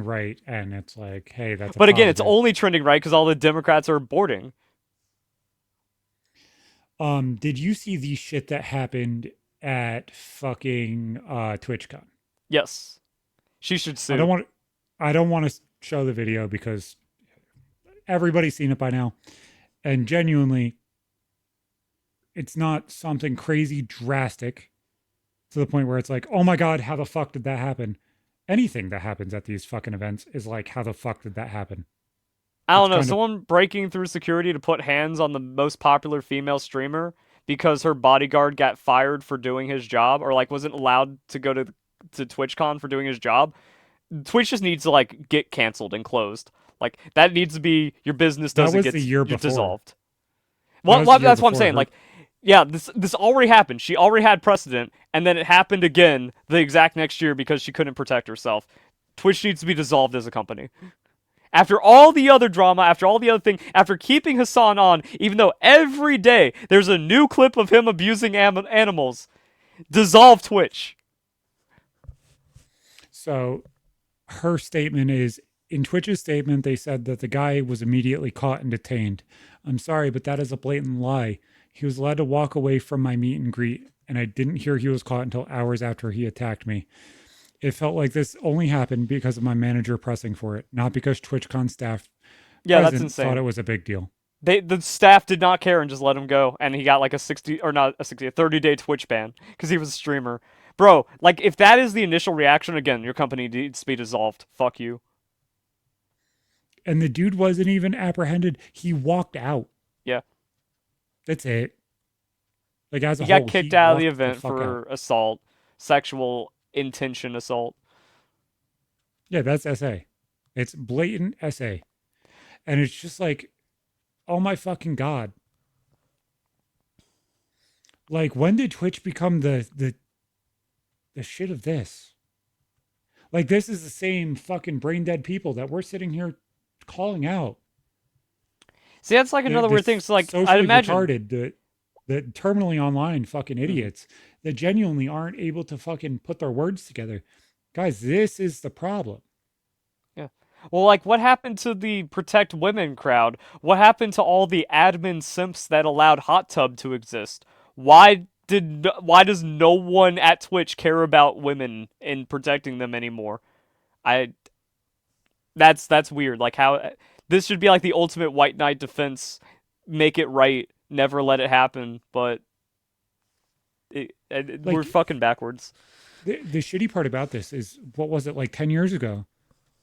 right, and it's like, hey, that's a But again, it's positive. only trending right because all the Democrats are boarding. Did you see the shit that happened at fucking TwitchCon? Yes, she should I don't sue. want I don't want to show the video because everybody's seen it by now. And genuinely, it's not something crazy drastic to the point where it's like, oh my God, how the fuck did that happen? Anything that happens at these fucking events is like, how the fuck did that happen? I It's don't know, kind of, someone breaking through security to put hands on the most popular female streamer because her bodyguard got fired for doing his job or like wasn't allowed to go to TwitchCon for doing his job. Twitch just needs to like get canceled and closed. Like that needs to be your business that doesn't was the get year you before. dissolved. That was the year That's what I'm before saying. her. Like, yeah, this already happened. She already had precedent, and then it happened again the exact next year because she couldn't protect herself. Twitch needs to be dissolved as a company. After all the other drama, after all the other thing, after keeping Hassan on, even though every day there's a new clip of him abusing animals, dissolve Twitch. So her statement is in Twitch's statement, they said that the guy was immediately caught and detained. I'm sorry, but that is a blatant lie. He was allowed to walk away from my meet and greet, and I didn't hear he was caught until hours after he attacked me. It felt like this only happened because of my manager pressing for it, not because TwitchCon staff Yeah, that's present thought insane. it was a big deal. The staff did not care and just let him go, and he got like a 60 or not a 60 a 30-day Twitch ban because he was a streamer. Bro, like if that is the initial reaction, again, your company needs to be dissolved. Fuck you. And the dude wasn't even apprehended. He walked out. Yeah, That's it. Like as a he got whole, kicked he out of the walked the event fuck out. for assault, sexual intention assault. Yeah, that's SA. It's blatant SA. And it's just like, oh my fucking God. Like when did Twitch become the shit of this? Like this is the same fucking brain dead people that we're sitting here calling out. See, that's like They're another weird thing. So, like, I'd socially imagine, retarded, the terminally online fucking mhm, idiots that genuinely aren't able to fucking put their words together. Guys, this is the problem. yeah. Well, like, what happened to the protect women crowd? What happened to all the admin simps that allowed Hot Tub to exist? Why does no one at Twitch care about women and protecting them anymore? I that's weird. Like how this should be like the ultimate white knight defense, make it right, never let it happen, but we're Like fucking backwards. the shitty part about this is what was it like 10 years ago?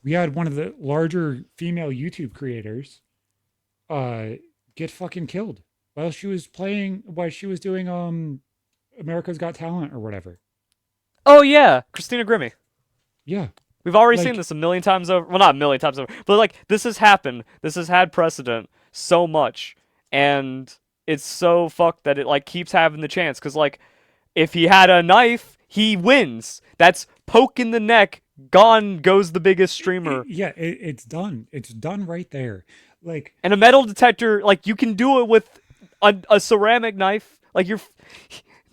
We had one of the larger female YouTube creators uh get fucking killed while she was doing America's Got Talent or whatever. Oh yeah, Christina Grimmie. Yeah. We've already seen Like this a million times over. Well, not a million times over, but like this has happened. This has had precedent so much, and it's so fucked that it like keeps having the chance. Cause like if he had a knife, he wins. That's poke in the neck. Gone goes the biggest streamer. yeah, it's done. It's done right there. Like And a metal detector, like you can do it with a ceramic knife. Like you're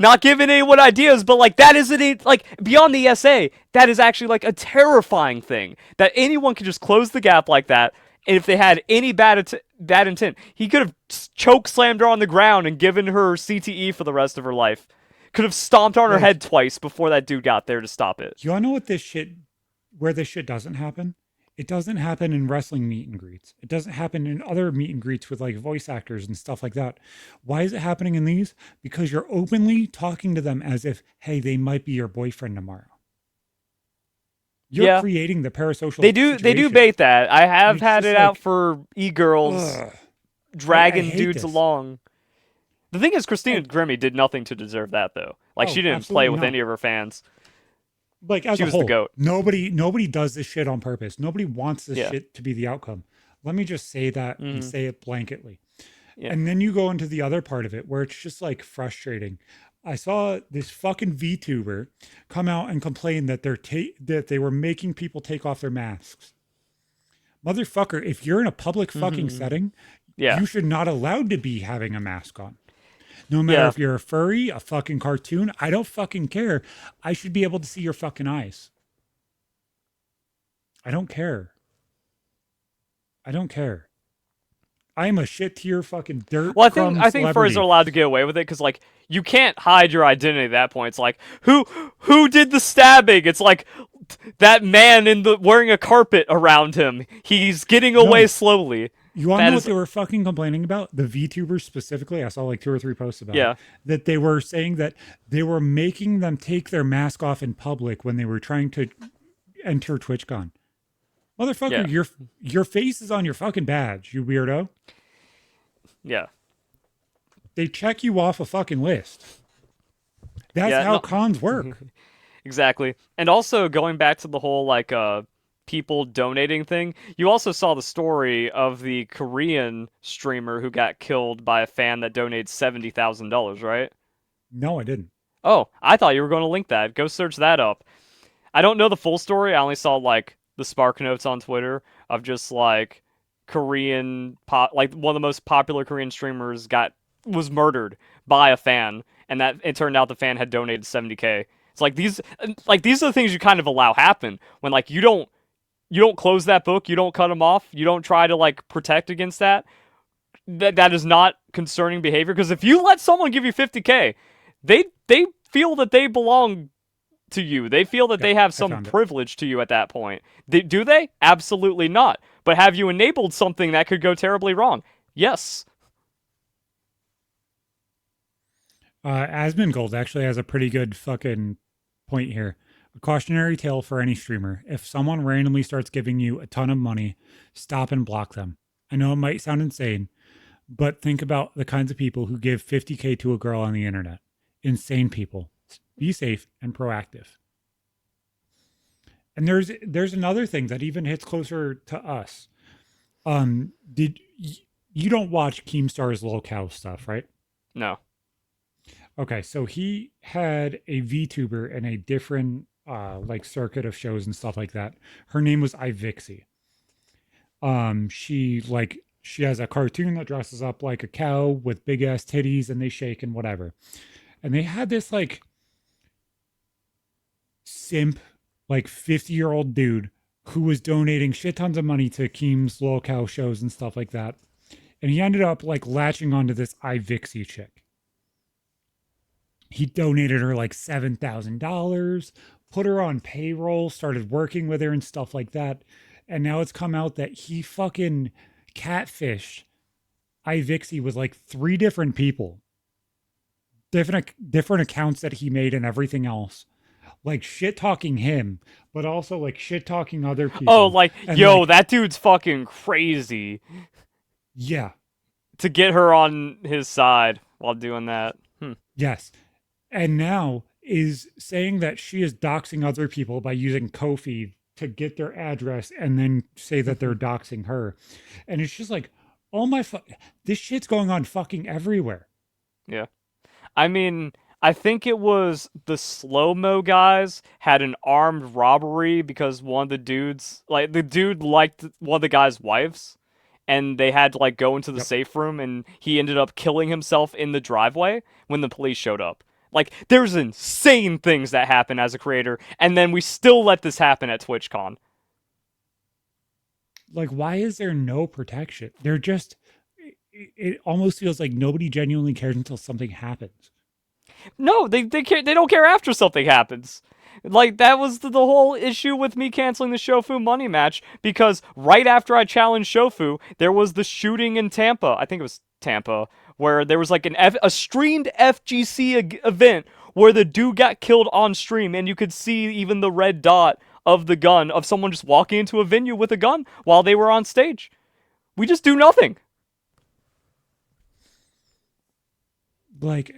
not giving anyone ideas, but like that isn't it. Like beyond the SA, that is actually like a terrifying thing that anyone can just close the gap like that. And if they had any bad intent, he could have choke slammed her on the ground and given her CTE for the rest of her life. Could have stomped on her like head twice before that dude got there to stop it. you all know what this shit where this shit doesn't happen? It doesn't happen in wrestling meet and greets. It doesn't happen in other meet and greets with like voice actors and stuff like that. Why is it happening in these? Because you're openly talking to them as if, hey, they might be your boyfriend tomorrow. You're Yeah, creating the parasocial they do situation. bait that. I And have it's had just it out like, for e-girls ugh, I dragging hate dudes this. along. The thing is, Christina And Grimmie did nothing to deserve that, though. Like, she oh, didn't play absolutely with not. any of her fans. Like as She a was the whole, GOAT. nobody does this shit on purpose. Nobody wants this Yeah. shit to be the outcome. Let me just say that and Mm-hmm. say it blanketly. Yeah. And then you go into the other part of it where it's just like frustrating. I saw this fucking VTuber come out and complain that that they were making people take off their masks. Motherfucker, if you're in a public fucking Mm-hmm. setting, Yeah. you should not allowed to be having a mask on. No matter Yeah. if you're a furry, a fucking cartoon, I don't fucking care. I should be able to see your fucking eyes. I don't care. I don't care. I'm a shit tier fucking dirt Well, crumb I think furries are celebrity. allowed to get away with it because like you can't hide your identity at that point. It's like who did the stabbing? It's like that man in the wearing a carpet around him. He's getting away No, slowly. you want to That know what is they were fucking complaining about? The VTubers specifically. I saw like 2 or 3 posts about it. yeah That they were saying that they were making them take their mask off in public when they were trying to enter TwitchCon. yeah Motherfucker, your face is on your fucking badge, you weirdo. yeah They check you off a fucking list. That's yeah how no cons work. exactly. And also going back to the whole like people donating thing, you also saw the story of the Korean streamer who got killed by a fan that donated $70,000, right? No, I didn't. Oh, I thought you were going to link that. Go search that up. I don't know the full story. I only saw like the spark notes on Twitter of just like like one of the most popular Korean streamers was murdered by a fan, and that it turned out the fan had donated 70K. It's like these are the things you kind of allow happen when like you don't close that book, you don't cut them off, you don't try to like protect against that. That is not concerning behavior because if you let someone give you 50K, they feel that they belong to you. They feel that Yep, they have I some found it. privilege to you at that point. Do they? Absolutely not. But have you enabled something that could go terribly wrong? Yes. Asmongold actually has a pretty good fucking point here. A cautionary tale for any streamer. If someone randomly starts giving you a ton of money, stop and block them. I know it might sound insane, but think about the kinds of people who give 50K to a girl on the internet. Insane people. Be safe and proactive. And there's another thing that even hits closer to us. Did you don't watch Keemstar's locale stuff, right? No. Okay, so he had a VTuber in a different like circuit of shows and stuff like that. Her name was Ivixie. She has a cartoon that dresses up like a cow with big ass titties and they shake and whatever. And they had this like simp, like 50-year-old dude who was donating shit tons of money to Keem's locale shows and stuff like that. And he ended up like latching onto this Ivixie chick. He donated her like $7,000, put her on payroll, started working with her and stuff like that. And now it's come out that he fucking catfished Ivixie with like 3 different people, different accounts that he made and everything else. Like shit talking him, but also like shit talking other Oh, people. like And yo, like, that dude's fucking crazy yeah, to get her on his side while doing that. yes. And now is saying that she is doxing other people by using Kofi to get their address and then say that they're doxing her. And it's just like, oh my this shit's going on fucking everywhere. Yeah. I mean, I think it was the slow mo guys had an armed robbery because one of the dudes, like the dude liked one of the guy's wives, and they had to like go into the Yep. safe room, and he ended up killing himself in the driveway when the police showed up. Like, there's insane things that happen as a creator, and then we still let this happen at TwitchCon. Like, why is there no protection? They're just, it almost feels like nobody genuinely cares until something happens. No, they don't care after something happens. Like that was the whole issue with me canceling the Shofu money match because right after I challenged Shofu, there was the shooting in Tampa. I think it was Tampa where there was like a streamed FGC event where the dude got killed on stream and you could see even the red dot of the gun of someone just walking into a venue with a gun while they were on stage. We just do nothing. Like,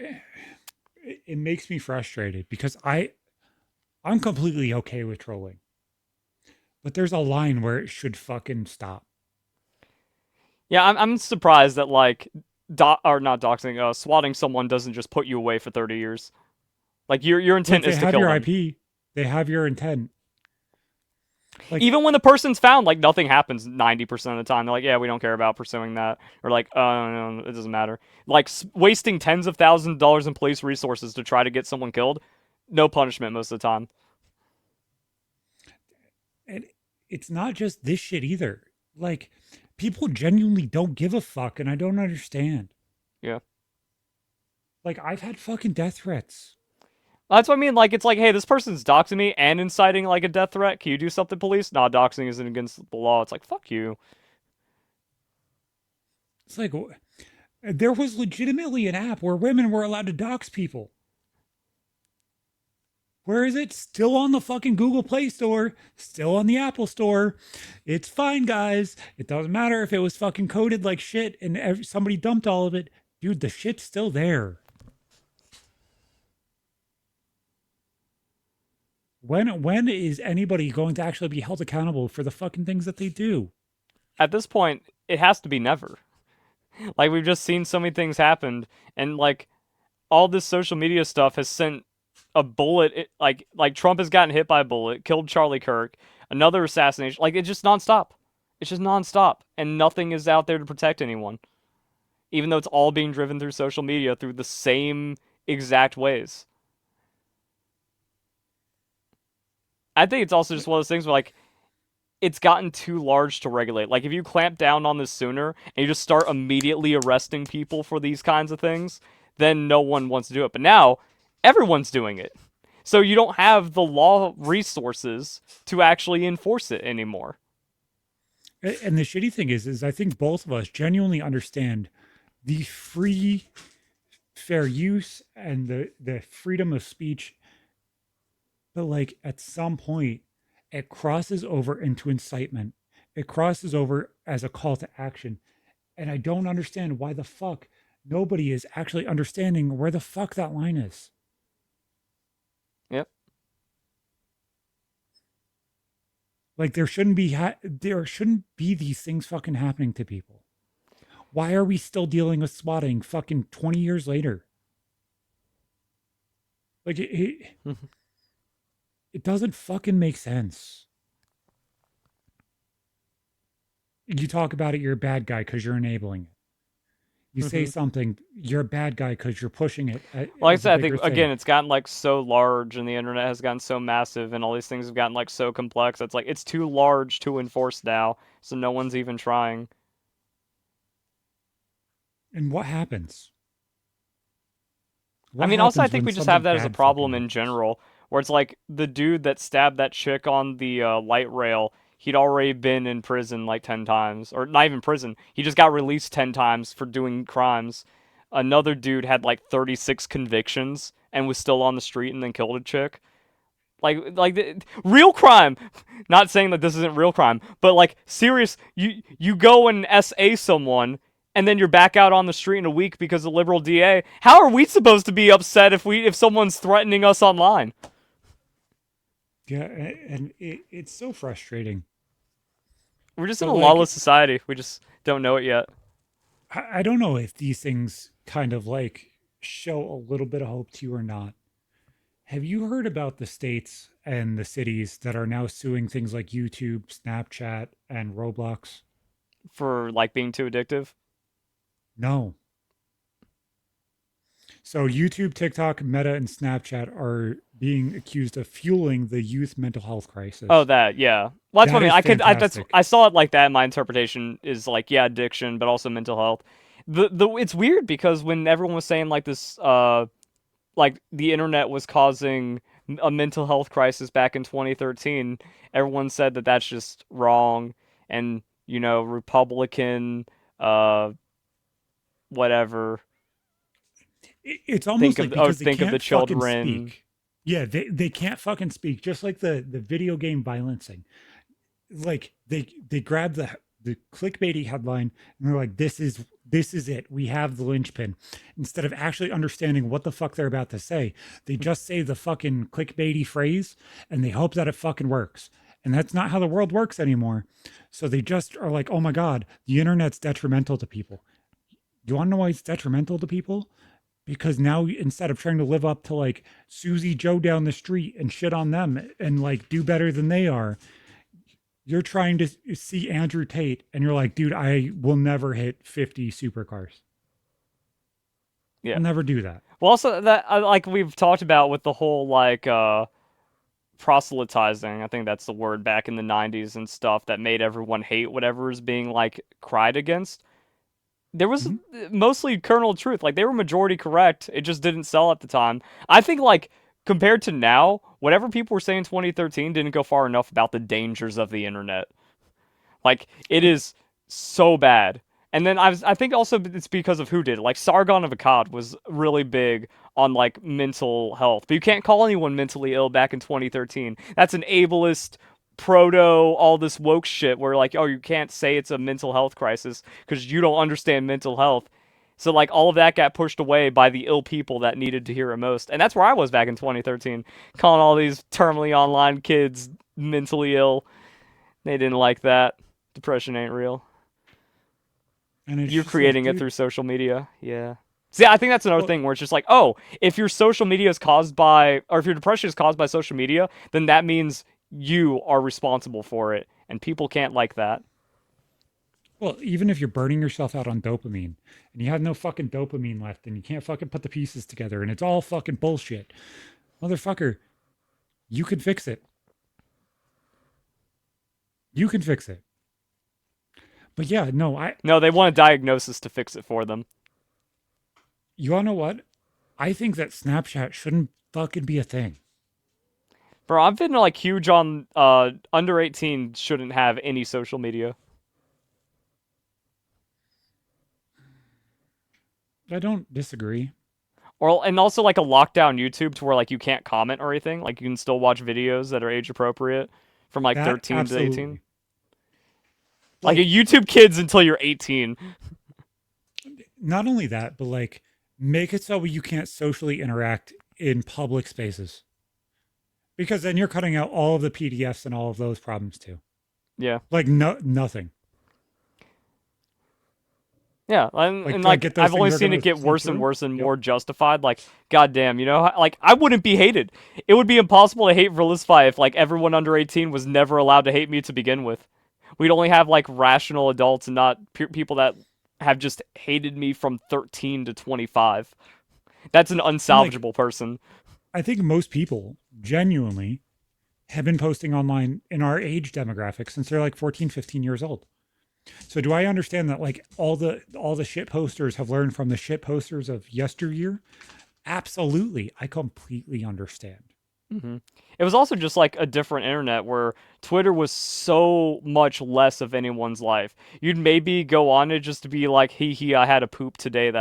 it makes me frustrated because I'm completely okay with trolling, but there's a line where it should fucking stop. Yeah, I'm surprised that like or not doxing, swatting someone doesn't just put you away for 30 years. Like your Like intent they is to have kill your them. IP, they have your intent. Like, Even when the person's found, like nothing happens 90% of the time. They're like, yeah, we don't care about pursuing that, or like, no, it doesn't matter. Like wasting tens of thousands of dollars in police resources to try to get someone killed, no punishment most of the time. and it's not just this shit either. Like, people genuinely don't give a fuck, and I don't understand. Yeah. Like, I've had fucking death threats. That's what I mean. Like, it's like, hey, this person's doxing me and inciting like a death threat. Can you do something, police? Nah, doxing isn't against the law. It's like, fuck you. It's like, there was legitimately an app where women were allowed to dox people. Where is it? Still on the fucking Google Play Store, still on the Apple Store. It's fine, guys. It doesn't matter if it was fucking coded like shit and somebody dumped all of it. Dude, the shit's still there. When is anybody going to actually be held accountable for the fucking things that they do? At this point, it has to be never. Like, we've just seen so many things happen, and like all this social media stuff has sent a bullet. Like Trump has gotten hit by a bullet, killed Charlie Kirk, another assassination. Like, it's just nonstop. It's just nonstop, and nothing is out there to protect anyone, even though it's all being driven through social media through the same exact ways. I think it's also just one of those things where, like, it's gotten too large to regulate. Like, if you clamp down on this sooner and you just start immediately arresting people for these kinds of things, then no one wants to do it. But now everyone's doing it. So you don't have the law resources to actually enforce it anymore. And the shitty thing is I think both of us genuinely understand the free, fair use and the freedom of speech. But like at some point, it crosses over into incitement. It crosses over as a call to action. And I don't understand why the fuck nobody is actually understanding where the fuck that line is. Yep. Like there shouldn't be these things fucking happening to people. Why are we still dealing with swatting fucking 20 years later? Like it doesn't fucking make sense. You talk about it, you're a bad guy because you're enabling it. You say something, you're a bad guy because you're pushing it. Like I As a said, I bigger think again thing. it's gotten like so large, and the internet has gotten so massive, and all these things have gotten like so complex. It's like it's too large to enforce now, so no one's even trying. And what happens? I What mean, also I happens think when we just have something that as a bad fucking problem in happens? general, where it's like the dude that stabbed that chick on the light rail, he'd already been in prison like 10 times, or not even prison. He just got released 10 times for doing crimes. Another dude had like 36 convictions and was still on the street and then killed a chick. Real crime. Not saying that this isn't real crime, but like serious. You go and SA someone, and then you're back out on the street in a week because of liberal DA. How are we supposed to be upset if someone's threatening us online? Yeah, and it's so frustrating. We're just in But a lawless like, society. We just don't know it yet. I don't know if these things kind of like show a little bit of hope to you or not. Have you heard about the states and the cities that are now suing things like YouTube, Snapchat, and Roblox? For like being too addictive. No. So YouTube, TikTok, Meta, and Snapchat are being accused of fueling the youth mental health Oh, crisis. that, yeah. Well, that's what That I mean. is I fantastic. saw it like that. My interpretation is like, yeah, addiction, but also mental health. The it's weird because when everyone was saying like this, like the internet was causing a mental health crisis back in 2013, everyone said that that's just wrong, and Republican, uh, whatever. It's almost like because they Think of the can't fucking children. speak. Yeah, they can't fucking speak. Just like the video game violencing. Like they grab the clickbaity headline and they're like, this is it. We have the linchpin. Instead of actually understanding what the fuck they're about to say, they just say the fucking clickbaity phrase and they hope that it fucking works. And that's not how the world works anymore. So they just are like, oh my God, the internet's detrimental to people. You want to know why it's detrimental to people? Because now instead of trying to live up to like Susie Joe down the street and shit on them and like do better than they are, you're trying to see Andrew Tate and you're like, dude, I will never hit 50 supercars. Yeah. I'll never do that. Well, also that like we've talked about with the whole like proselytizing. I think that's the word back in the 90s and stuff that made everyone hate whatever is being like cried against. There was Hmm. mostly kernel truth. Like they were majority correct. It just didn't sell at the time. I think like compared to now, whatever people were saying in 2013 didn't go far enough about the dangers of the internet. Like it is so bad. And then I think also it's because of who did it. Like Sargon of Akkad was really big on like mental health, but you can't call anyone mentally ill back in 2013. That's an ableist proto all this woke shit where like oh you can't say it's a mental health crisis because you don't understand mental health. So like all of that got pushed away by the ill people that needed to hear it most. And that's where I was back in 2013, calling all these terminally online kids mentally ill. They didn't like that. Depression ain't real. And it's You're just like, creating it dude, through social media. Yeah. See, I think that's another well, thing where it's just like, oh, if your social media is caused by, or if your depression is caused by social media, then that means you are responsible for it. And people can't like that. well, even if you're burning yourself out on dopamine and you have no fucking dopamine left and you can't fucking put the pieces together and it's all fucking bullshit, motherfucker, you can fix it. You can fix it. But yeah, no, No, they want a diagnosis to fix it for them. you wanna know what? I think that Snapchat shouldn't fucking be a thing. Bro, I've been like huge on under 18 shouldn't have any social media. I don't disagree. Or and also like a lockdown YouTube to where like you can't comment or anything. Like you can still watch videos that are age appropriate from like That 13 to 18. absolutely. Like a Like, YouTube Kids until you're 18. not only that, but like, make it so you can't socially interact in public spaces because then you're cutting out all of the PDFs and all of those problems too. Yeah. Like, no, nothing. Yeah, and Like like get those I've things only that are seen it gonna get see worse and through. worse and Yep. more justified. Like, goddamn, you know, like I wouldn't be hated. It would be impossible to hate Relisify if like everyone under 18 was never allowed to hate me to begin with. We'd only have like rational adults and not people that have just hated me from 13 to 25. That's an And like, unsalvageable person. I think most people genuinely have been posting online in our age demographic since they're like 14, 15 years old. So do I understand that like all the shit posters have learned from the shit posters of yesteryear? Absolutely. I completely understand. hmm It was also just like a different internet where Twitter was so much less of anyone's life. You'd maybe go on it just to be like, hee hee, I had a poop today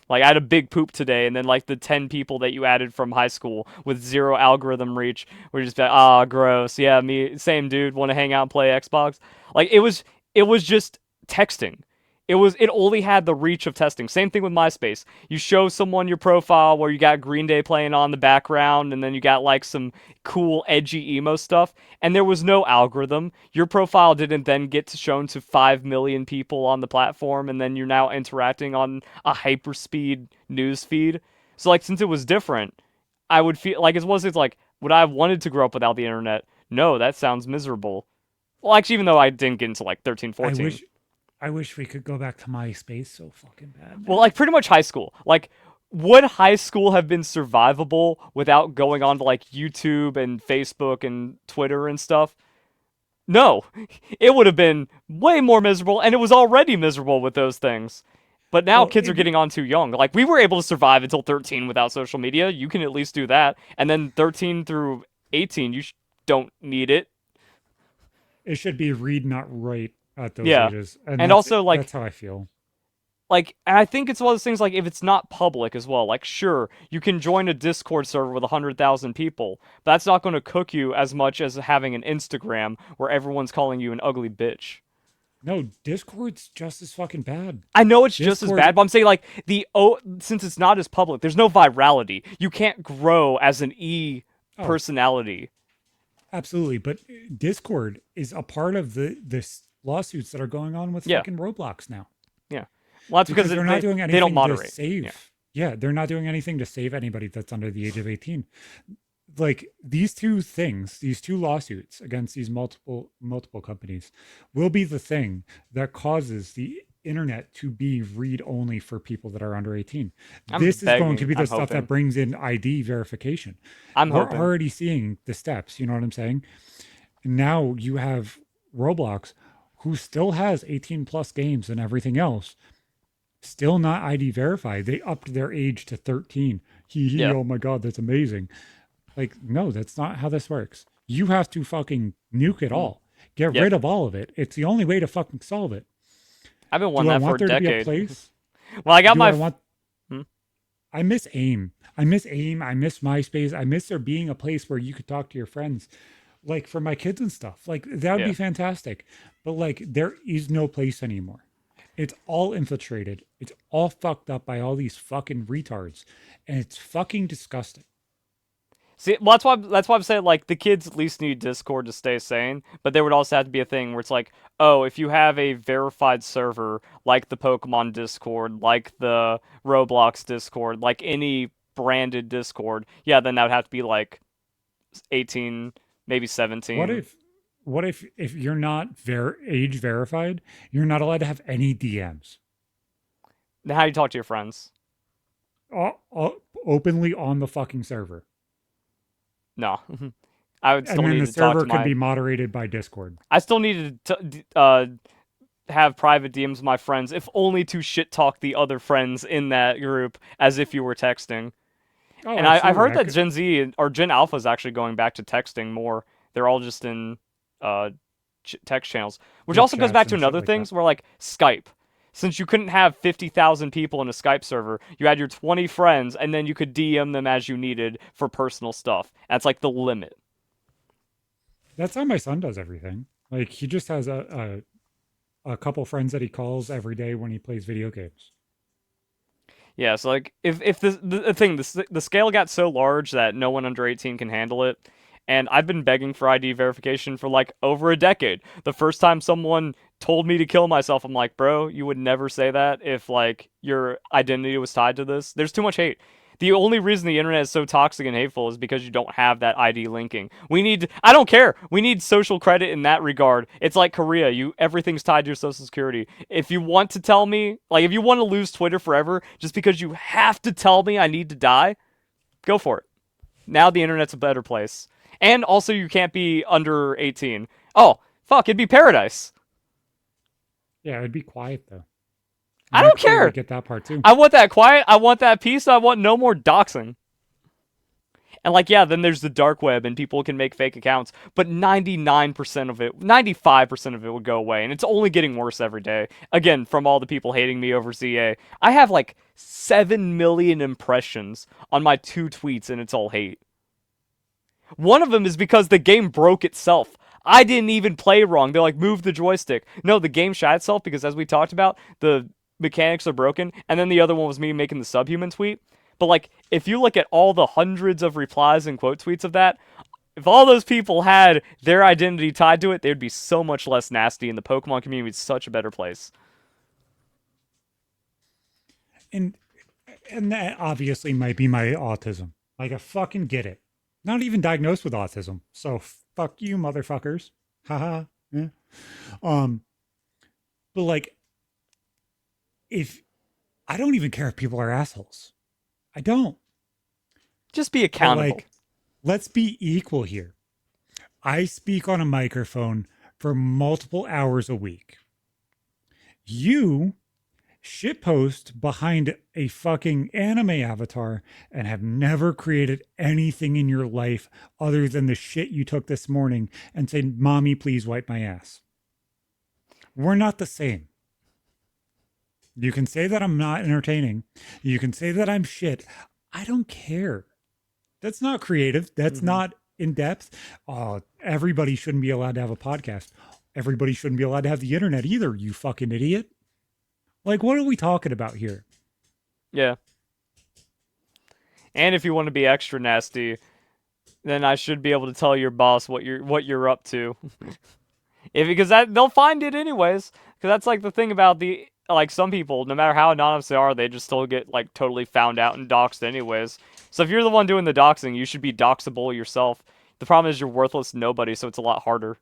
like, I had a big poop today. And then, like, the 10 people that you added from high school with zero algorithm reach were just like, ah, gross. Yeah, me, same dude, want to hang out and play Xbox. Like, it was just texting. It only had the reach of testing. Same thing with MySpace. You show someone your profile where you got Green Day playing on the background, and then you got like some cool edgy emo stuff, and there was no algorithm. Your profile didn't then get shown to 5 million people on the platform, and then you're now interacting on a hyperspeed news feed. So like since it was different, I would feel like it wasn't like would I have wanted to grow up without the internet? No, that sounds miserable. Well, actually, even though I didn't get into like 13, I 14. wish I wish we could go back to MySpace so fucking bad, Well, man. like pretty much high school. Like, would high school have been survivable without going on to like YouTube and Facebook and Twitter and stuff? No, it would have been way more miserable, and it was already miserable with those things. But now Well, kids are getting on too young. Like, we were able to survive until 13 without social media. You can at least do that. And then 13 through 18, don't need it. it should be read not write at those Yeah. ages. And And also, like, that's how I feel. I think it's one of those things like if it's not public as well, like sure, you can join a Discord server with 100,000 people, but that's not going to cook you as much as having an Instagram where everyone's calling you an ugly bitch. No, Discord's just as fucking bad. I know it's just as Discord bad, but I'm saying like since it's not as public, there's no virality. You can't grow as an oh, personality. absolutely. But Discord is a part of the this lawsuits that are going on with Yeah, fucking Roblox now. yeah. Well, that's because Because they're not doing they don't anything to moderate. Yeah. save. Yeah, they're not doing anything to save anybody that's under the age of 18. Like these two things, these two lawsuits against these multiple companies will be the thing that causes the internet to be read only for people that are under 18. I'm This is going to begging. be the I'm stuff that hoping. brings in ID verification. I'm We're hoping. already seeing the steps, you know what I'm saying? And now you have Roblox, who still has 18 plus games and everything else, still not ID verified. They upped their age to 13. Hee hee, Yeah. oh my God, that's amazing. Like, no, that's not how this works. You have to fucking nuke it Mm. all. Get Yep. rid of all of it. It's the only way to fucking solve it. I've been Do wanting I that for want a there to be a decade. place? Well, I got Do my. I want Hmm? I miss AIM. I miss AIM. I miss MySpace. I miss there being a place where you could talk to your friends, like for my kids and stuff. Like that would Yeah. be fantastic. But like there is no place anymore. It's all infiltrated. It's all fucked up by all these fucking retards. And it's fucking disgusting. See, well, that's why I'm saying like the kids at least need Discord to stay sane, but there would also have to be a thing where it's like, oh, if you have a verified server like the Pokemon Discord, like the Roblox Discord, like any branded Discord, yeah, then that would have to be like 18, maybe What 17. if if you're not age verified, you're not allowed to have any DMs Now, how do you talk to your friends? openly on the fucking server? No, I would And still then need the to talk server to could my. be moderated by Discord. I still need to have private DMs with my friends, if only to shit talk the other friends in that group as if you were texting. Oh, And I've absolutely. heard I that could. Gen Z or Gen Alpha is actually going back to texting more. They're all just in uh, text channels, which Group also goes chats back to and shit another like that. things where like Skype. Since you couldn't have 50,000 people in a Skype server, you had your 20 friends, and then you could DM them as you needed for personal stuff. That's like the limit. That's how my son does everything. Like he just has a couple friends that he calls every day when he plays video games. Yeah, so like if the thing the scale got so large that no one under 18 can handle it, and I've been begging for ID verification for like over a decade. The first time someone told me to kill myself, I'm like, bro, you would never say that if like your identity was tied to this. There's too much hate. The only reason the internet is so toxic and hateful is because you don't have that ID linking. I don't care. We need social credit in that regard. It's like Korea. Everything's tied to your social security. If you want to tell me, like if you want to lose Twitter forever just because you have to tell me I need to die, go for it. Now the internet's a better place. And also you can't be under 18. Oh, fuck, it'd be paradise. Yeah, it'd be quiet though. I And I don't totally care. get that part too. I want that quiet. I want that peace. I want no more doxing. And like, yeah, then there's the dark web and people can make fake accounts, but 99% of it, 95% of it would go away. And it's only getting worse every day. Again, from all the people hating me over ZA. I have like 7 million impressions on my 2 tweets and it's all hate. One of them is because the game broke itself. I didn't even play wrong. They're like, move the joystick. No, the game shot itself because, as we talked about, the mechanics are broken. And then the other one was me making the subhuman tweet. But, like, if you look at all the hundreds of replies and quote tweets of that, if all those people had their identity tied to it, they'd be so much less nasty, and the Pokemon community is such a better place. And that obviously might be my autism. Like I fucking get it. Not even diagnosed with autism. So fuck you, motherfuckers. Haha. Yeah. Um, but like if I don't even care if people are assholes. I don't. Just be But accountable. like, let's be equal here. I speak on a microphone for multiple hours a week. You shitpost behind a fucking anime avatar and have never created anything in your life other than the shit you took this morning and say, Mommy, please wipe my ass. We're not the same. You can say that I'm not entertaining. You can say that I'm shit. I don't care. That's not creative. That's Mm-hmm. not in depth. Everybody shouldn't be allowed to have a podcast. Everybody shouldn't be allowed to have the internet either, you fucking idiot. Like, what are we talking about here? Yeah. And if you want to be extra nasty, then I should be able to tell your boss what you're up to. If because they'll find it anyways. Because that's like the thing about the like some people, no matter how anonymous they are, they just still get like totally found out and doxxed anyways. So if you're the one doing the doxing, you should be doxable yourself. The problem is you're worthless nobody, so it's a lot harder.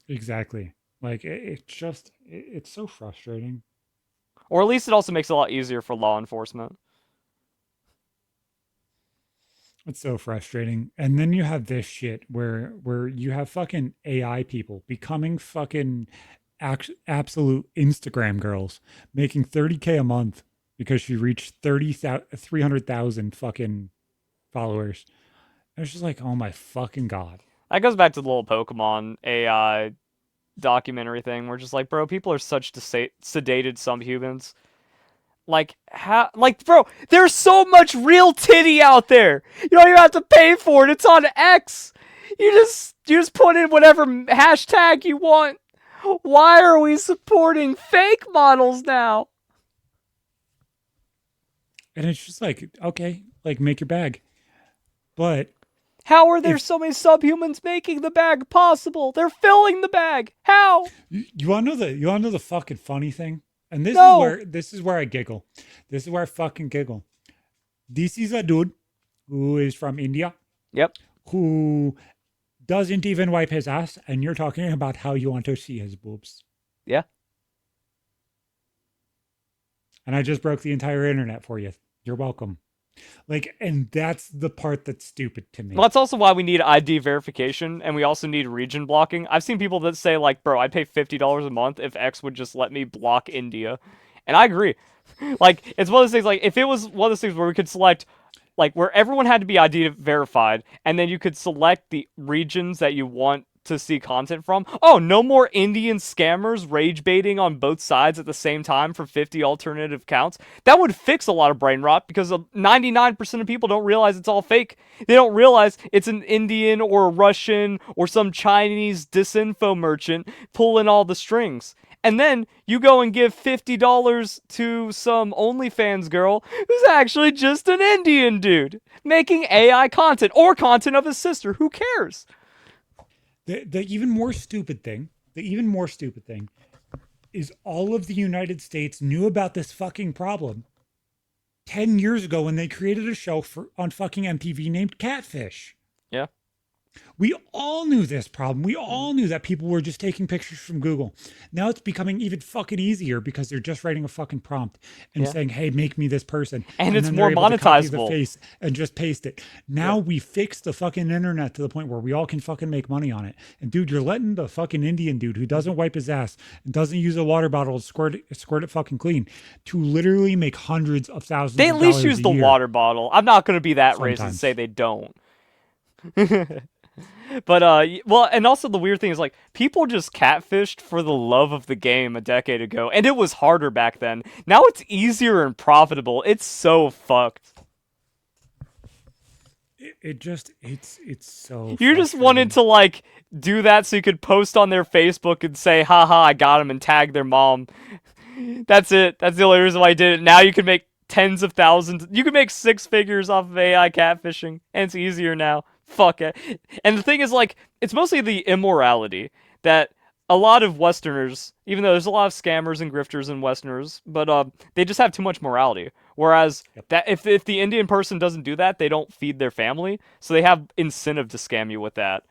Exactly. Like it's so frustrating. Or at least it also makes it a lot easier for law enforcement. It's so frustrating. And then you have this shit where you have fucking AI people becoming fucking absolute Instagram girls making 30K a month because she reached 300,000 fucking followers. And it's just like, oh my fucking god. That goes back to the little Pokemon AI documentary thing. Where just like, bro, people are such sedated some humans. Like how? Like, bro, there's so much real titty out there. You don't even have to pay for it. It's on X. You just put in whatever hashtag you want. Why are we supporting fake models now? And it's just like, okay, like make your bag. But How are there if so many subhumans making the bag possible? They're filling the bag. How? you want to know the fucking funny thing? And No. this is where I giggle. This is where I fucking giggle. This is a dude who is from India Yep. who doesn't even wipe his ass, and you're talking about how you want to see his boobs. Yeah. And I just broke the entire internet for you. You're welcome. Like, and that's the part that's stupid to Well, me. that's also why we need ID verification, and we also need region blocking. I've seen people that say, like, bro, I'd pay $50 a month if X would just let me block India. And I agree. Like, it's one of those things, like, if it was one of those things where we could select, like, where everyone had to be ID verified, and then you could select the regions that you want to see content from. Oh, no more Indian scammers rage baiting on both sides at the same time for 50 alternative accounts. That would fix a lot of brain rot because 99% of people don't realize it's all fake. They don't realize it's an Indian or a Russian or some Chinese disinfo merchant pulling all the strings. And then you go and give $50 to some OnlyFans girl who's actually just an Indian dude making AI content or content of his sister. Who cares? The even more stupid thing is all of the United States knew about this fucking problem 10 years ago when they created a show on fucking MTV named Catfish. Yeah. We all knew this problem. We all knew that people were just taking pictures from Google. Now it's becoming even fucking easier because they're just writing a fucking prompt and Yeah. saying, hey, make me this person. And it's then more they're able to copy the monetizable. face and just paste it. Yeah. Now we fixed the fucking internet to the point where we all can fucking make money on it. And dude, you're letting the fucking Indian dude who doesn't wipe his ass and doesn't use a water bottle to squirt it fucking clean to literally make hundreds of thousands They of at least dollars use a the year. water bottle. I'm not going to be that racist and say Sometimes. they don't. But well, and also the weird thing is like people just catfished for the love of the game a decade ago, and it was harder back then. Now it's easier and profitable. It's so fucked. It's so You just wanted frustrating. to like do that so you could post on their Facebook and say, haha, I got him, and tag their mom. That's it. That's the only reason why I did it. Now you can make tens of thousands. You can make six figures off of AI catfishing, and it's easier now. Fuck it. And the thing is, like, it's mostly the immorality that a lot of Westerners, even though there's a lot of scammers and grifters and Westerners, but they just have too much morality. Whereas Yep. that if the Indian person doesn't do that, they don't feed their family, so they have incentive to scam you with that.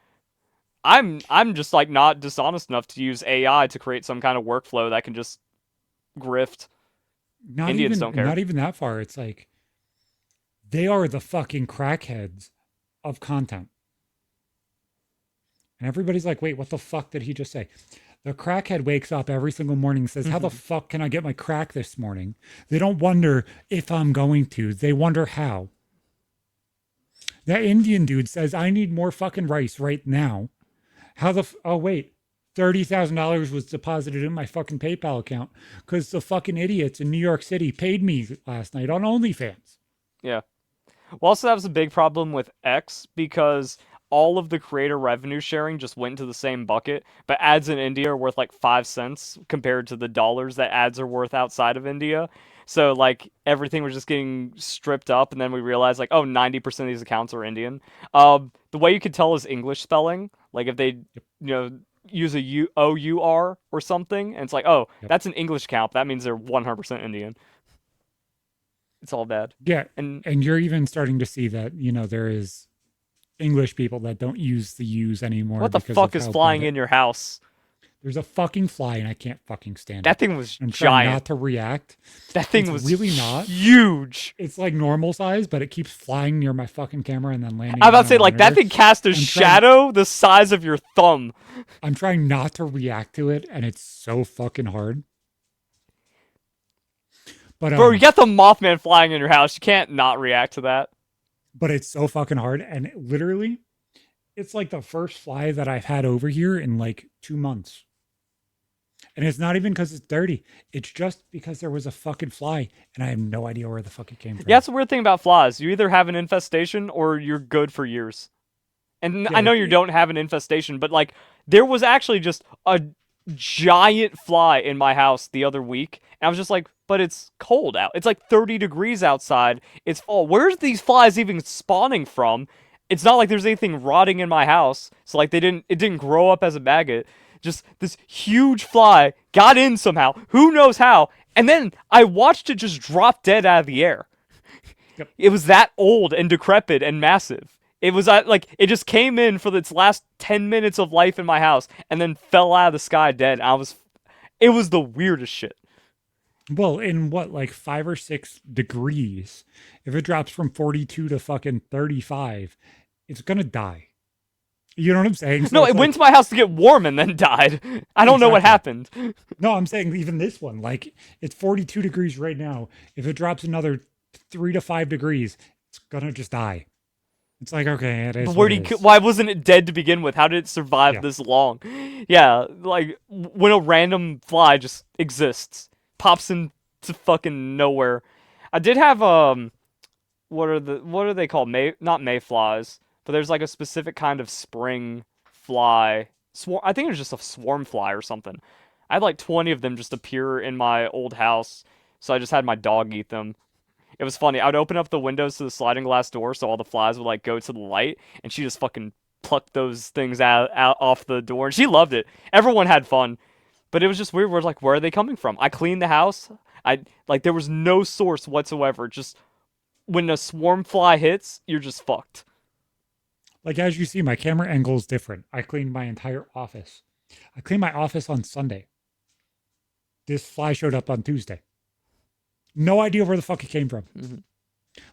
I'm just like not dishonest enough to use AI to create some kind of workflow that can just grift. Indians don't care. Not even that far. It's like they are the fucking crackheads of content. And everybody's like, wait, what the fuck did he just say? The crackhead wakes up every single morning and says, how the fuck can I get my crack this morning? They don't wonder if I'm going to, they wonder how. That Indian dude says, I need more fucking rice right now. Oh, wait. $30,000 was deposited in my fucking PayPal account because the fucking idiots in New York City paid me last night on OnlyFans. Yeah. Well, also that was a big problem with X because all of the creator revenue sharing just went into the same bucket, but ads in India are worth like 5 cents compared to the dollars that ads are worth outside of India. So like everything was just getting stripped up, and then we realized like, oh, 90% of these accounts are Indian. The way you could tell is English spelling. Like if they, use a OUR or something, and it's like, oh, Yep. that's an English account. That means they're 100% Indian. It's all bad. Yeah. And And you're even starting to see that, there is English people that don't use the U's anymore what the because of fuck is how bad flying in your house? There's a fucking fly and I can't fucking stand That it. thing was I'm trying giant. not to react. That thing It's was really not. huge. It's like normal size, but it keeps flying near my fucking camera and then landing I'm on about my to say, like, that monitor. thing cast a I'm trying shadow the size of your thumb. I'm trying not to react to it, and it's so fucking hard. But Bro, you got the Mothman flying in your house. You can't not react to that. but it's so fucking hard, and literally, it's like the first fly that I've had over here in like 2 months. And it's not even because it's dirty. It's just because there was a fucking fly, and I have no idea where the fuck it came from. Yeah, that's the weird thing about flies. You either have an infestation or you're good for years. And Yeah, I know you don't have an infestation, but like there was actually just a giant fly in my house the other week, and I was just like, but it's cold out. It's like 30 degrees outside. It's fall. Where's these flies even spawning from? It's not like there's anything rotting in my house. So like it didn't grow up as a maggot. Just this huge fly got in somehow. Who knows how? And then I watched it just drop dead out of the air. Yep. It was that old and decrepit and massive. It was like it just came in for its last 10 minutes of life in my house and then fell out of the sky dead. It was the weirdest shit. Well, in what, like 5 or 6 degrees, if it drops from 42 to fucking 35, it's gonna die. You know what I'm saying? So No, it's it like, went to my house to get warm and then died. I don't know what Exactly. happened. No, I'm saying even this one, like it's 42 degrees right now. If it drops another 3 to 5 degrees, it's gonna just die. It's like, okay, it is But what it is. why wasn't it dead to begin with? How did it survive Yeah. this long? Yeah, like when a random fly just exists, pops into fucking nowhere. I did have what are they called? Not mayflies, but there's like a specific kind of spring fly. I think it was just a swarm fly or something. I had like 20 of them just appear in my old house, so I just had my dog eat them. It was funny. I would open up the windows to the sliding glass door so all the flies would like go to the light, and she just fucking plucked those things out off the door, and she loved it. Everyone had fun, but it was just weird. We're like, where are they coming from? I cleaned the house. I like there was no source whatsoever. Just when a swarm fly hits, you're just fucked. Like as you see, my camera angle is different. I cleaned my entire office. I cleaned my office on Sunday. This fly showed up on Tuesday. No idea where the fuck it came from. Mm-hmm.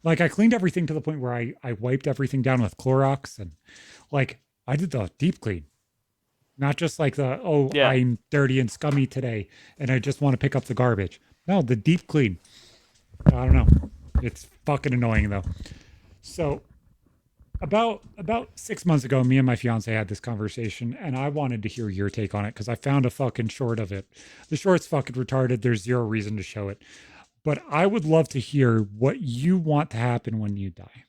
Like I cleaned everything to the point where I wiped everything down with Clorox and like I did the deep clean. Not just like the, oh, Yeah. I'm dirty and scummy today and I just want to pick up the garbage. No, the deep clean. I don't know. It's fucking annoying though. So about 6 months ago, me and my fiance had this conversation, and I wanted to hear your take on it because I found a fucking short of it. The short's fucking retarded. There's zero reason to show it, but I would love to hear what you want to happen when you die.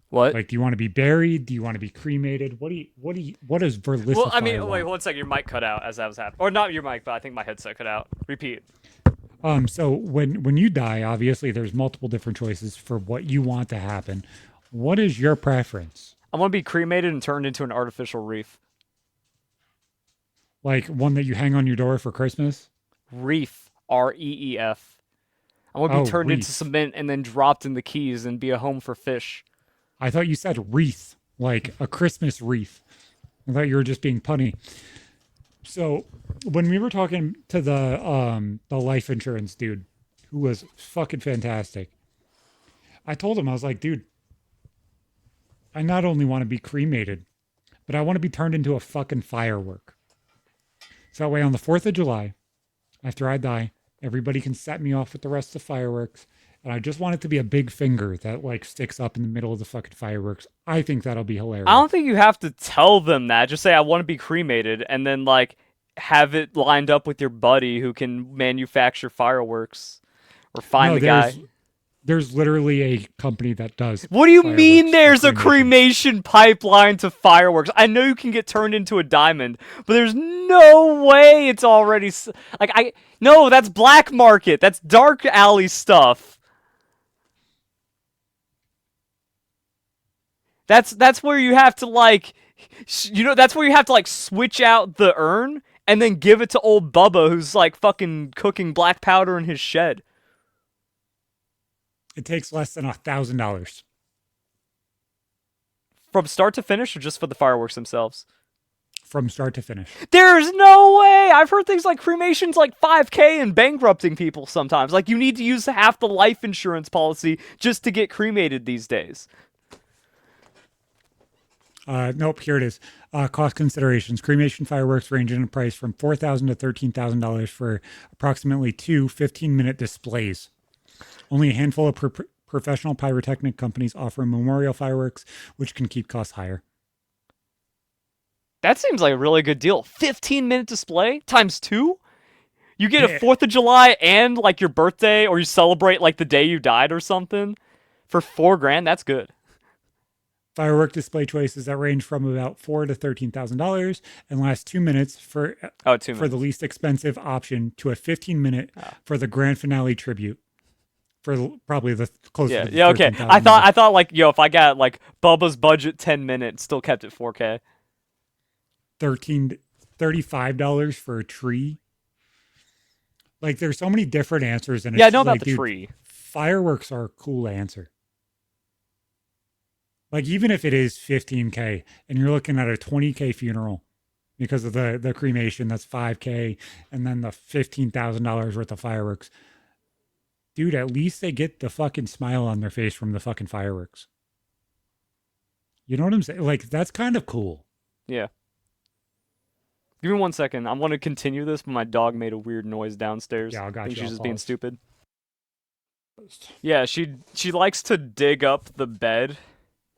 What? Like, do you want to be buried? Do you want to be cremated? What does Verlicify Well, I mean, wait, want? 1 second. Your mic cut out as that was happening, or not your mic, but I think my headset cut out. Repeat. So when you die, obviously there's multiple different choices for what you want to happen. What is your preference? I want to be cremated and turned into an artificial reef. Like one that you hang on your door for Christmas? Reef. REEF. I want to Oh, be turned into reef. cement and then dropped in the Keys and be a home for fish. I thought you said wreath, like a Christmas wreath. I thought you were just being punny. So when we were talking to the life insurance dude, who was fucking fantastic, I told him, I was like, dude, I not only want to be cremated, but I want to be turned into a fucking firework. So that way on the 4th of July, after I die, everybody can set me off with the rest of the fireworks. And I just want it to be a big finger that like sticks up in the middle of the fucking fireworks. I think that'll be hilarious. I don't think you have to tell them that. Just say, I want to be cremated, and then, like, have it lined up with your buddy who can manufacture fireworks. Or find the guy. There's literally a company that does. What do you mean fireworks there's for a cremation pipeline to fireworks? I know you can get turned into a diamond, but there's no way it's already... No, that's black market. That's dark alley stuff. That's where you have to, like... that's where you have to, like, switch out the urn and then give it to old Bubba who's, like, fucking cooking black powder in his shed. It takes less than $1,000. From start to finish, or just for the fireworks themselves? from start to finish. There's no way. I've heard things like cremation's like 5K and bankrupting people sometimes. Like you need to use half the life insurance policy just to get cremated these days. Nope, here it is. Cost considerations. Cremation fireworks range in price from $4,000 to $13,000 for approximately two 15-minute displays. Only a handful of professional pyrotechnic companies offer memorial fireworks, which can keep costs higher. That seems like a really good deal. 15-minute display times 2? You get a Yeah. 4th of July and like your birthday, or you celebrate like the day you died or something for $4,000. That's good. Firework display choices that range from about $4,000 to $13,000 and last 2 minutes for 2 the minutes. least expensive option to a 15-minute for the grand finale tribute. For probably the closest. Yeah, to okay. 13,000. I thought like, if I got like Bubba's budget 10 minutes, still kept it 4K. $35 for a tree. Like there's so many different answers, and it's Yeah, I know about like, the dude, tree. fireworks are a cool answer. Like even if it is 15K and you're looking at a 20K funeral because of the cremation, that's 5K, and then the $15,000 worth of fireworks. Dude, at least they get the fucking smile on their face from the fucking fireworks. You know what I'm saying? Like that's kind of cool. Yeah. Give me 1 second. I want to continue this, but my dog made a weird noise downstairs. Yeah, I got think you. she's I'll just being pause. stupid. Yeah, she likes to dig up the bed,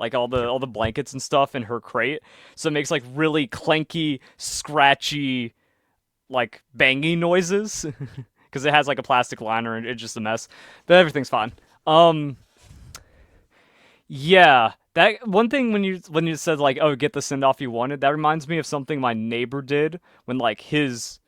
like all the blankets and stuff in her crate, so it makes like really clanky, scratchy, like banging noises, because it has like a plastic liner and it's just a mess. But everything's fine. Yeah, that one thing when you said like, oh, get the send off you wanted, that reminds me of something my neighbor did when like his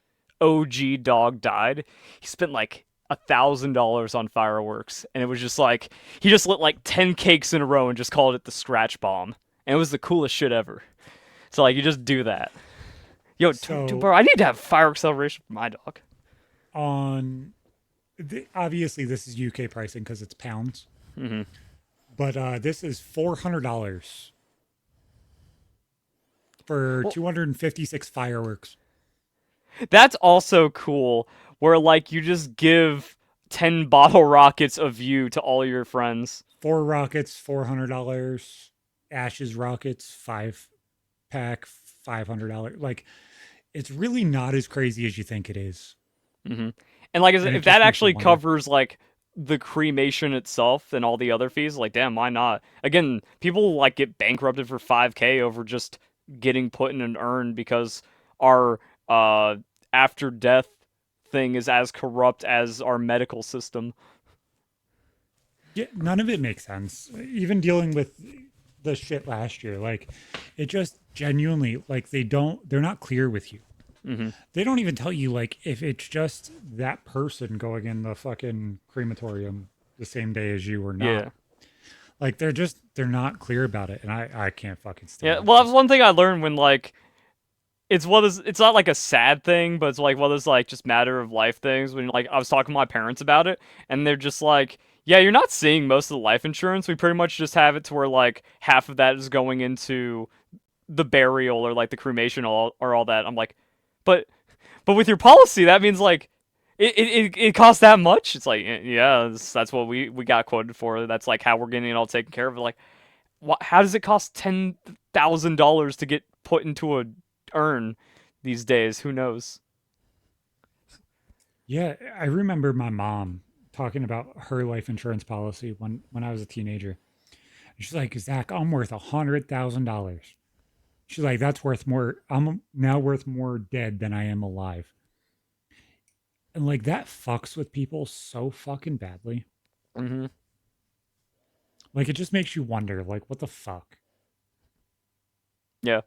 OG dog died. He spent like $1,000 on fireworks, and it was just like he just lit like 10 cakes in a row and just called it the scratch bomb, and it was the coolest shit ever. So like you just do that. Yo, So bro, I need to have fireworks celebration for my dog. obviously this is UK pricing because it's pounds. Mm-hmm. But this is $400 for 256 fireworks. That's also cool, where like you just give 10 bottle rockets of you to all your friends. 4 rockets, $400. Ashes rockets, 5-pack, $500. Like, it's really not as crazy as you think it is. Mm-hmm. And like, And it if just that makes you actually wonder. covers like the cremation itself and all the other fees, like, damn, why not? Again, people like get bankrupted for 5K over just getting put in an urn because our after death thing is as corrupt as our medical system. Yeah, none of it makes sense. Even dealing with the shit last year, like, it just genuinely, like, they're not clear with you. Mm-hmm. They don't even tell you, like, if it's just that person going in the fucking crematorium the same day as you or not. Yeah. Like, they're not clear about it. And I can't fucking stand Yeah, it. well, that was one thing I learned when like it's not like a sad thing, but it's like one of those like just matter of life things. When like I was talking to my parents about it, and they're just like, "Yeah, you're not seeing most of the life insurance. We pretty much just have it to where like half of that is going into the burial or like the cremation or all that." I'm like, but with your policy, that means like it costs that much. It's like, yeah, that's what we got quoted for. That's like how we're getting it all taken care of. Like, how does it cost $10,000 to get put into a urn these days? Who knows? Yeah, I remember my mom talking about her life insurance policy when I was a teenager. She's like, Zach, I'm worth $100,000. She's like, that's worth more. I'm now worth more dead than I am alive. And like that fucks with people so fucking badly. Mm-hmm. Like it just makes you wonder, like, what the fuck? Yeah.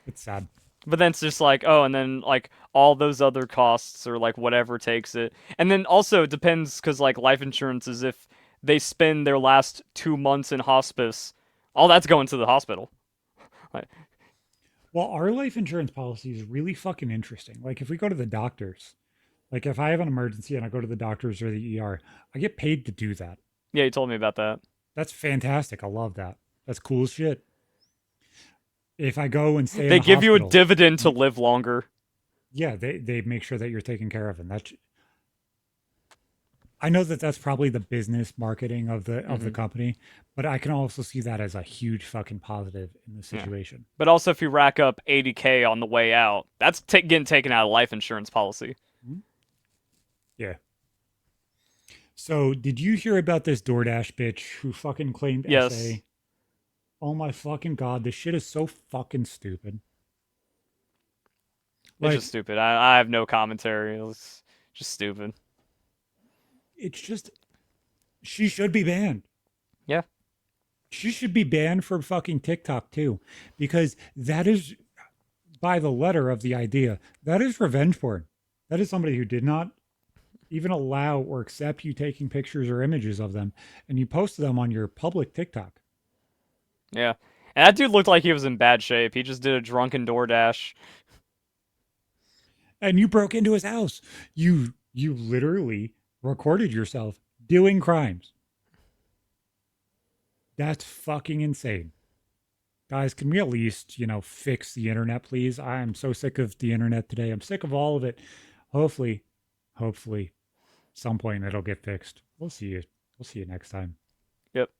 It's sad. But then it's just like, oh, and then like all those other costs or like whatever takes it. And then also it depends because like life insurance is if they spend their last 2 months in hospice, all that's going to the hospital. Like, Well, our life insurance policy is really fucking interesting. Like if we go to the doctors, like if I have an emergency and I go to the doctors or the ER, I get paid to do that. yeah, you told me about that. That's fantastic. I love that. That's cool as shit. If I go and stay in They the give you a hospital, dividend to live longer. yeah, they make sure that you're taken care of, and that's. I know that that's probably the business marketing of the Hmm. company, but I can also see that as a huge fucking positive in the Yeah. situation. But also, if you rack up 80K on the way out, that's getting taken out of life insurance policy. Mhm. Yeah. So, did you hear about this DoorDash bitch who fucking claimed Yes, SA? Oh my fucking god, this shit is so fucking stupid. it's just Like, stupid. I have no commentary. It's just stupid. it's just she should be banned. Yeah. She should be banned from fucking TikTok too, because that is by the letter of the idea. That is revenge porn. That is somebody who did not even allow or accept you taking pictures or images of them, and you posted them on your public TikTok. Yeah. And that dude looked like he was in bad shape. He just did a drunken DoorDash. And you broke into his house. You literally recorded yourself doing crimes. That's fucking insane. Guys, can we at least, fix the internet, please? I am so sick of the internet today. I'm sick of all of it. Hopefully, hopefully, some point it'll get fixed. We'll see you. We'll see you next time. Yep.